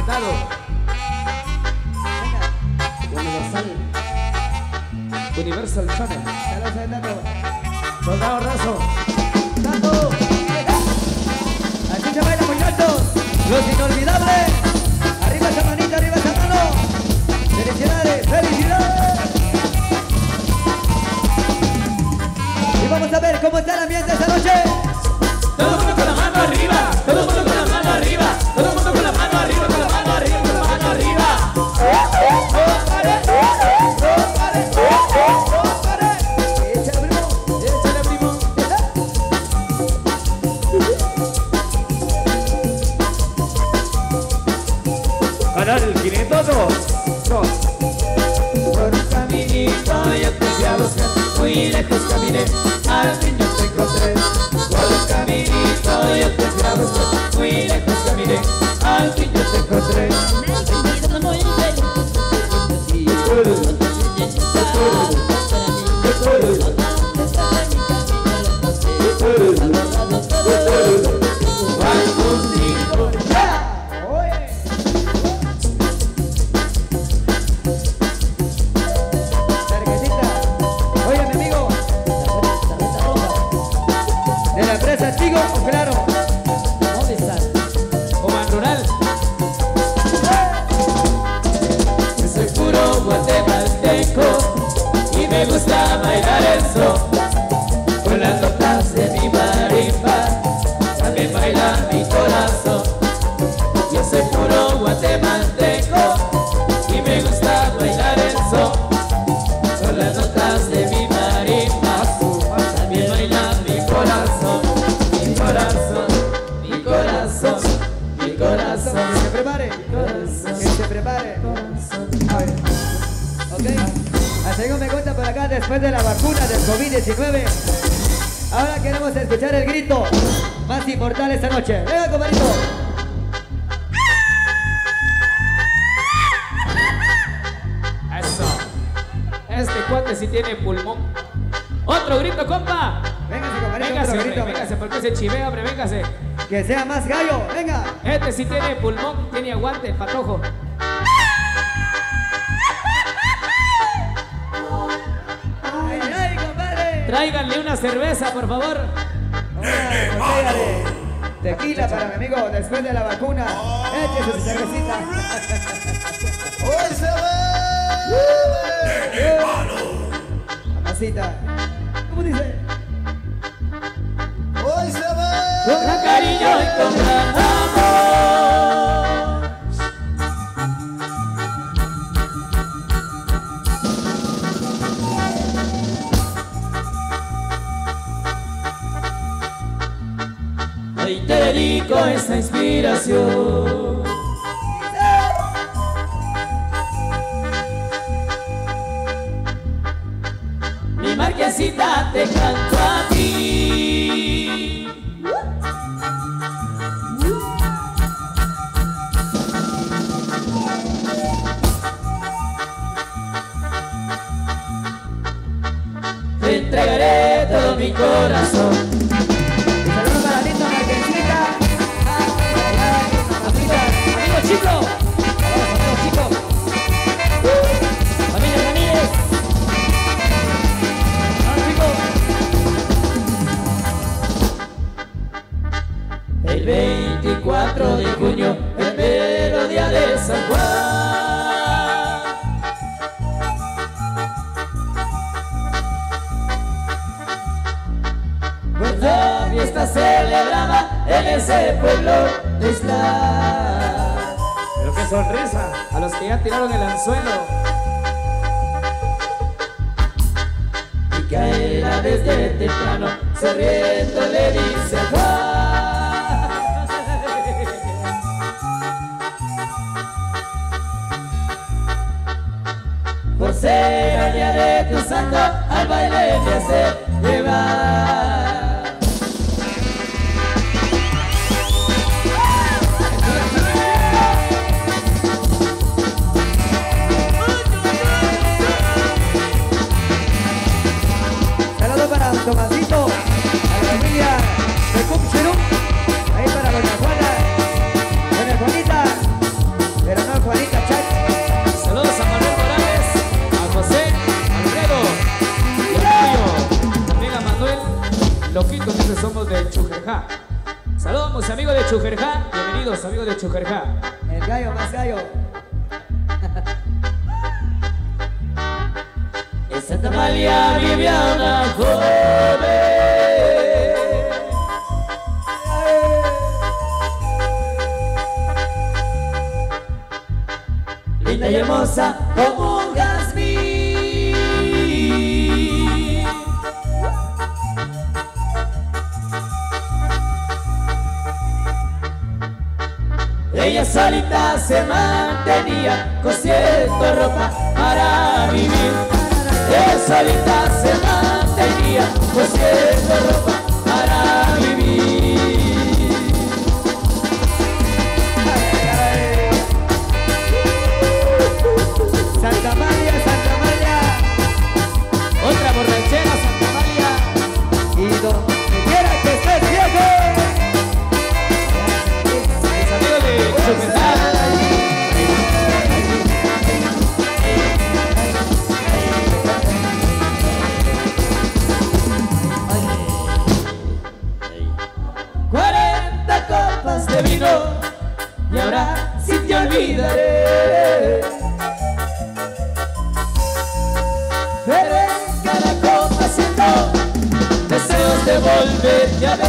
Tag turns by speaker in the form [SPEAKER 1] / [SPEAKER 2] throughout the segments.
[SPEAKER 1] invitado. Universal Channel. Soldado Razo.
[SPEAKER 2] ¡Tato! Así se baila, muchachos. Los inolvidables. Arriba esa manita, arriba esa mano. Felicidades, felicidades. Y vamos a ver cómo está el ambiente esta noche.
[SPEAKER 1] Todo el mundo con la mano arriba. Todo el mundo con la mano arriba. Todo el mundo con la mano arriba, con la mano arriba, con la mano arriba.
[SPEAKER 2] Échale, primo.
[SPEAKER 1] Échale, primo.
[SPEAKER 2] Canal 502.
[SPEAKER 1] Por un caminito yo te fui a buscar, muy lejos caminé, al fin yo te encontré. Por un caminito yo te fui a buscar, muy lejos caminé, al fin yo te encontré.
[SPEAKER 2] Cerquecita. Oye, mi amigo. ¿De la empresa Chigo o Claro? ¿Dónde estás?
[SPEAKER 1] Como en rural. Yo soy puro guatemalteco y me gusta bailar el son. Con las notas de mi marimba también baila mi corazón. Yo soy puro guatemalteco y me gusta bailar el son. Con las notas de mi marimba también baila mi corazón. Mi corazón, mi corazón, mi corazón.
[SPEAKER 2] Que se prepare. Que se prepare. A ver. Ok. Así como me cuenta por acá, después de la vacuna del COVID-19, ahora queremos escuchar el grito más inmortal esta noche. Venga, compadrito.
[SPEAKER 1] Eso. Este cuate sí tiene pulmón. Otro grito, compa.
[SPEAKER 2] Véngase, compadrito.
[SPEAKER 1] Véngase,
[SPEAKER 2] otro
[SPEAKER 1] hombre,
[SPEAKER 2] grito.
[SPEAKER 1] véngase, porque se chivea, hombre, véngase.
[SPEAKER 2] Que sea más gallo. Venga.
[SPEAKER 1] Este sí tiene pulmón, tiene aguante, el patojo.
[SPEAKER 2] Ay, ay, compadre.
[SPEAKER 1] Tráiganle una cerveza, por favor.
[SPEAKER 2] Una botella de tequila para mi amigo después de la vacuna. Échese su cervecita.
[SPEAKER 3] ¡Hoy se ve!
[SPEAKER 2] Mamacita. ¿Cómo dice?
[SPEAKER 3] ¡Hoy se ve!
[SPEAKER 1] Con gran cariño y con gran amor. Hoy te dedico esta inspiración. Mi marquesita, te canto a ti. Te entregaré todo mi corazón.
[SPEAKER 2] Saludos para Lindo Marquesita. Mamacita.
[SPEAKER 1] Amigo chico,
[SPEAKER 2] Amigo chico.
[SPEAKER 1] familia Ramírez. El 24 de junio, el mero día de San Juan. Pues la fiesta celebraba en ese pueblo de Isla. Pero qué sonrisa a los que ya tiraron el anzuelo. Micaela desde temprano, sonriendo le dice a Juan. Por ser el día de tu santo, al baile me hace llevar.
[SPEAKER 2] Saludos para Tomasito, a la familia de Cup Chirum, ahí para Doña Juana, Doña Juanita,
[SPEAKER 1] entonces somos de Chujerjá. Saludos amigos de Chujerjá. Bienvenidos amigos de Chujerjá.
[SPEAKER 2] El gallo más gallo.
[SPEAKER 1] En Santa María vivía una joven, linda y hermosa como un jazmín. Ella solita se mantenía cosiendo ropa para vivir. Ella solita se mantenía cosiendo ropa para vivir.
[SPEAKER 2] Santa María, Santa María.
[SPEAKER 1] Otra borrachera, Santa María.
[SPEAKER 2] Y donde quiera que estés, viejo.
[SPEAKER 1] Mis amigos de Chujerjá. De vino y ahora sí te olvidaré, pero en cada copa siento deseos de volverte a ver.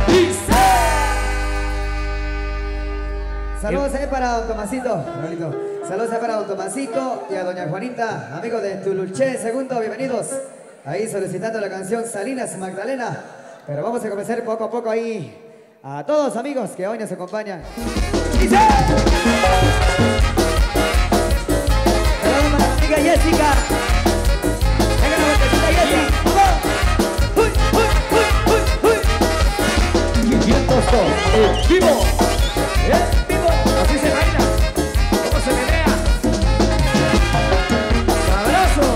[SPEAKER 1] Y
[SPEAKER 2] Saludos ahí para don Tomasito, Raulito. Saludos ahí para don Tomasito y a doña Juanita, amigos de Tuluché Segundo, bienvenidos. Ahí solicitando la canción Salinas Magdalena. Pero vamos a comenzar poco a poco ahí. A todos amigos que hoy nos acompañan. ¡Dice! Saludos para la amiga Jessica. Venga la botecita Jessica. ¡Vamos! ¡Uy, uy, uy, uy, uy! 502, vivo. Vivo.
[SPEAKER 1] así se baila, como se menea. ¡Abrazo!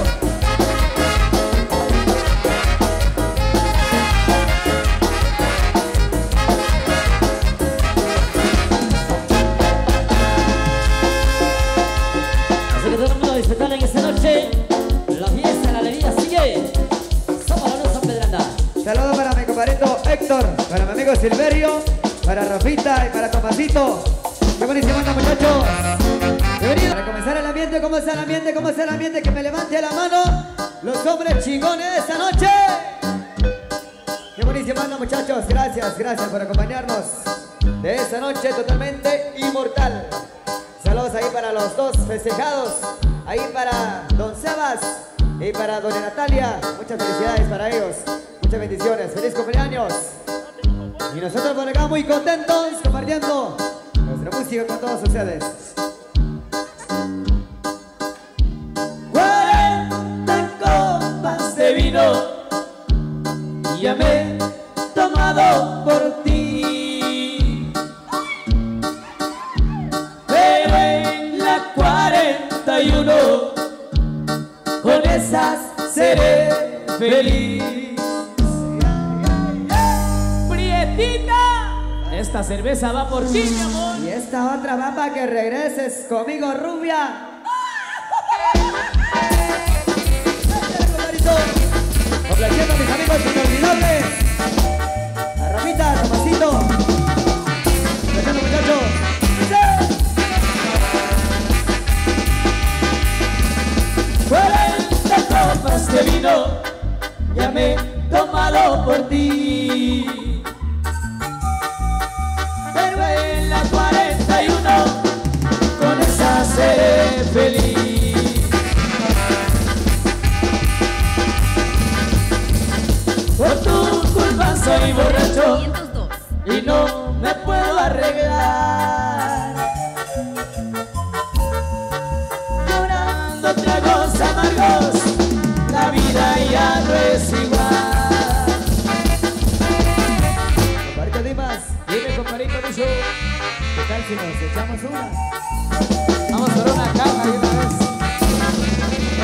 [SPEAKER 4] Disfrutar en esta noche, la fiesta, la alegría sigue. Somos la Luz San Pedrana.
[SPEAKER 2] Saludos para mi compadrito Héctor, para mi amigo Silverio, para Rafita y para Tomasito. Qué buenísimo anda, muchachos. Bienvenidos. Para comenzar el ambiente, ¿cómo está el ambiente? ¿Cómo está el ambiente? Que me levante la mano los hombres chingones de esta noche. Qué buenísimo anda, muchachos. Gracias, gracias por acompañarnos de esta noche totalmente inmortal. Saludos ahí para los dos festejados. Ahí para don Sebas y para doña Natalia. Muchas felicidades para ellos. Muchas bendiciones. Feliz cumpleaños. Y nosotros por acá muy contentos compartiendo nuestra música con todos ustedes.
[SPEAKER 1] 40 copas de vino ya me he tomado por ti, pero en la 41 con esas seré feliz. Prietita, esta cerveza va por ti, mi amor.
[SPEAKER 2] Y esta otra va para que regreses conmigo, rubia. Complaciendo a mis amigos inolvidables. A Ramita, a Tomasito. Complaciendo, muchachos.
[SPEAKER 1] ¡Sí! 40 copas de vino ya me he tomado por ti, pero en la 41 con esa seré feliz. Por tu culpa soy borracho y no me puedo arreglar, llorando tragos amargos, la vida ya no es igual.
[SPEAKER 2] Compadrito Dimas,
[SPEAKER 1] Dime, compadrito Lucho,
[SPEAKER 2] ¿qué tal si nos echamos una?
[SPEAKER 1] vamos por una caja de una vez.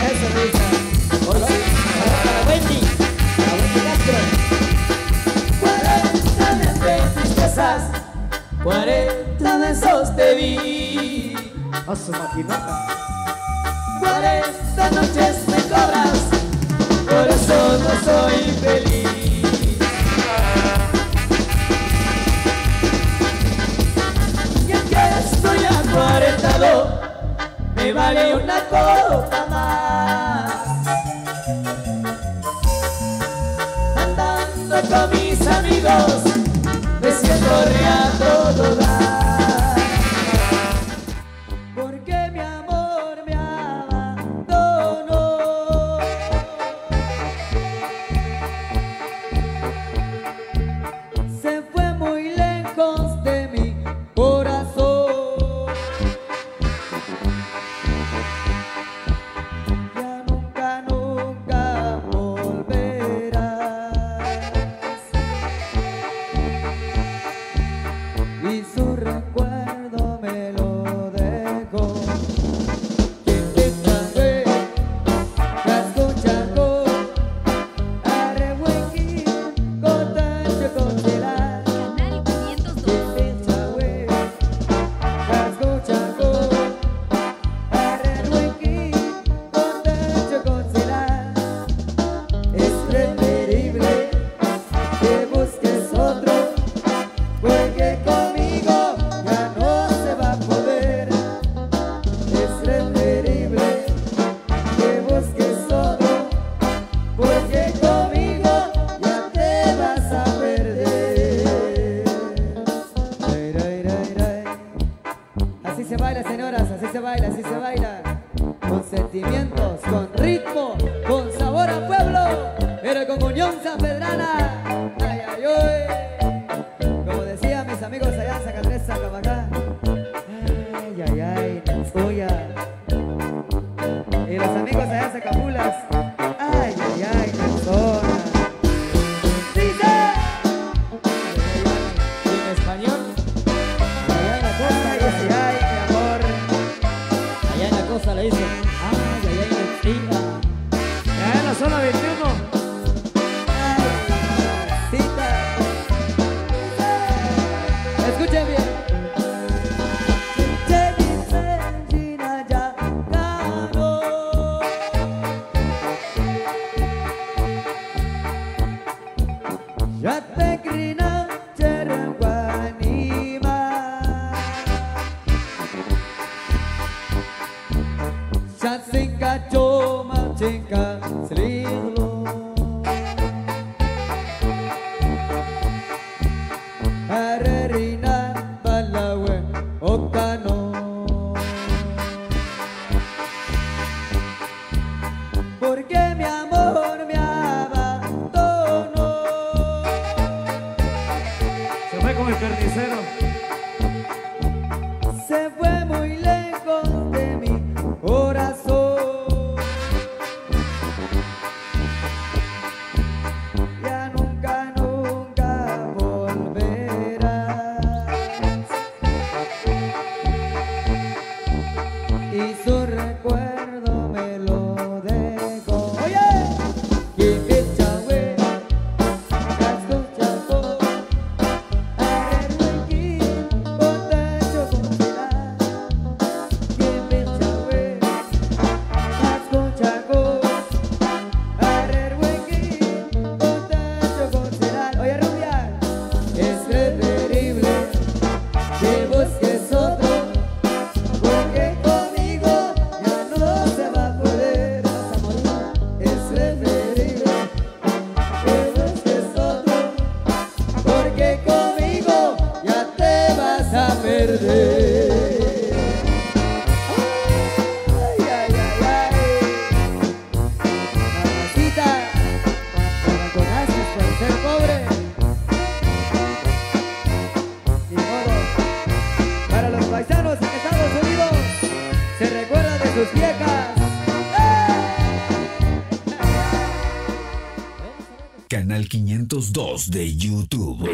[SPEAKER 2] Eso, Luisa.
[SPEAKER 1] Por sí.
[SPEAKER 4] Para Wendy.
[SPEAKER 2] A Wendy Castro.
[SPEAKER 1] 40 de tristezas, 40 besos te di,
[SPEAKER 2] A su maquinota.
[SPEAKER 1] 40 noches me cobras, por eso no soy feliz. cuando con mis amigos me siento a todo dar.
[SPEAKER 2] Porque mi amor me abandonó. Se fue muy lejos de mi corazón. Ya nunca, nunca volverás. Y su recuerdo me lo dejó. Quien te sabe, Cascochaco, Arrehuequín, Cotacho, Conchelar.
[SPEAKER 5] Canal 502.
[SPEAKER 2] Quien te sabe, Cascochaco, Arrehuequín, Cotacho, Conchelar. Es preferible que busques otro, porque conmigo ya no se va a poder. Es preferible que busques otro, porque conmigo ya te vas a perder. Ray, ray, ray, ray. Así se baila, señoras, así se baila, así se baila. Con sentimientos, con ritmo, con sabor a pueblo, pero con unión sanpedrana. Ay, ay, ay. Como decían mis amigos allá en Zacatecas, Zacabacá. Ay, ay, ay, Nanzuya. Y los amigos allá en Zacapulas. Ay, ay, ay, Nanzona. ¡Dice!
[SPEAKER 1] ¿Y en español?
[SPEAKER 2] Allá en la costa dice, ay, mi amor.
[SPEAKER 4] Allá en la costa le dicen, ay, ay, ay, mentira.
[SPEAKER 2] Allá en la zona 21. Ay, cita. Escuchen bien. Ya te crina Cherguanima. Ya singa choma chinga slilo. Arerina balawe okano. Porque mi amor me abandonó.
[SPEAKER 3] Se fue con el carnicero.
[SPEAKER 2] Se fue muy lejos de mi corazón. Ya nunca, nunca volverás. Y su recuerdo me lo dejó. Oye, Quipichahue, Cascochaco, Arrehuequín, Cotacho, Conchelar. Quipichahue, Cascochaco, Arrehuequín, Cotacho, Conchelar. Oye, rubia, es preferible que busques otro, porque conmigo ya no se va a poder. Vas a morir. Es preferible que busques otro, porque conmigo ya te vas a perder. Ay, ay, ay, ay. Mamacita, me conoces por ser pobre. Ni modo. Para los paisanos en Estados Unidos, se recuerda de sus viejas.
[SPEAKER 6] Canal 502 de YouTube.